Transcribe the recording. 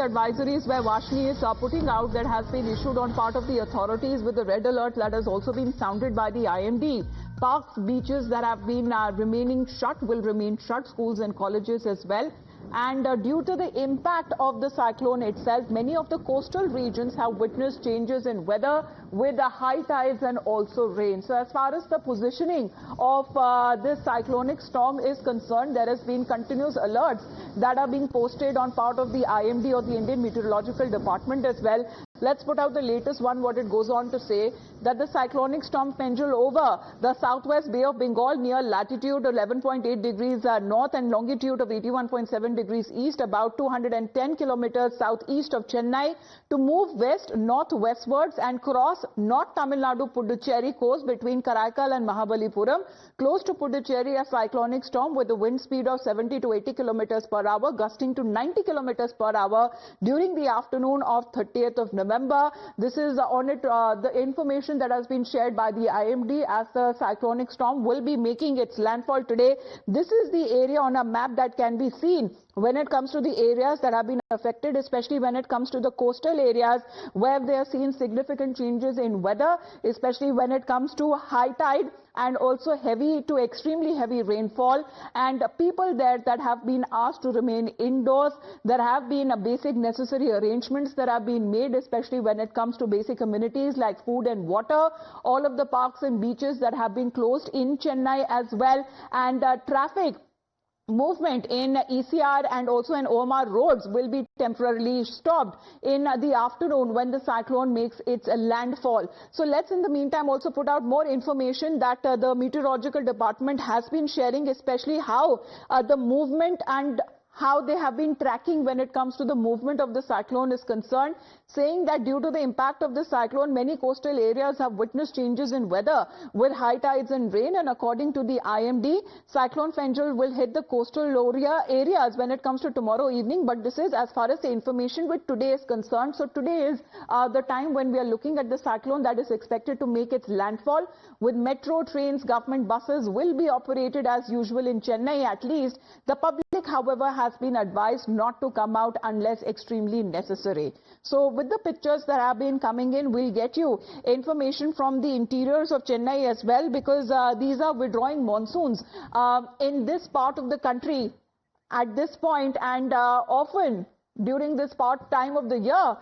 advisories where Vashni is putting out that has been issued on part of the authorities with the red alert that has also been sounded by the IMD. Parks, beaches that have been remaining shut will remain shut, schools and colleges as well. And due to the impact of the cyclone itself, many of the coastal regions have witnessed changes in weather with the high tides and also rain. So as far as the positioning of this cyclonic storm is concerned, there has been continuous alerts that are being posted on part of the IMD or the Indian Meteorological Department as well. Let's put out the latest one, what it goes on to say, that the cyclonic storm penduled over the southwest Bay of Bengal near latitude 11.8 degrees north and longitude of 81.7 degrees east, about 210 kilometers southeast of Chennai, to move west northwestwards and cross North Tamil Nadu Puducherry coast between Karaikal and Mahabalipuram. Close to Puducherry, a cyclonic storm with a wind speed of 70 to 80 kilometers per hour, gusting to 90 kilometers per hour during the afternoon of 30th of November. This is on it, the information that has been shared by the IMD as the cyclonic storm will be making its landfall today. This is the area on a map that can be seen when it comes to the areas that have been affected, especially when it comes to the coastal areas where they are seeing significant changes in weather, especially when it comes to high tide and also heavy to extremely heavy rainfall, and people there that have been asked to remain indoors. There have been basic necessary arrangements that have been made, especially when it comes to basic amenities like food and water. All of the parks and beaches that have been closed in Chennai as well, and traffic movement in ECR and also in OMR roads will be temporarily stopped in the afternoon when the cyclone makes its landfall. So let's in the meantime also put out more information that the meteorological department has been sharing, especially how the movement and how they have been tracking when it comes to the movement of the cyclone is concerned, saying that due to the impact of the cyclone, many coastal areas have witnessed changes in weather with high tides and rain. And according to the IMD, Cyclone Fenjal will hit the coastal areas when it comes to tomorrow evening. But this is as far as the information with today is concerned. So today is the time when we are looking at the cyclone that is expected to make its landfall. With metro trains, government buses will be operated as usual in Chennai at least. The public, however, has been advised not to come out unless extremely necessary. So with the pictures that have been coming in, we'll get you information from the interiors of Chennai as well, because these are withdrawing monsoons in this part of the country at this point, and often during this time of the year.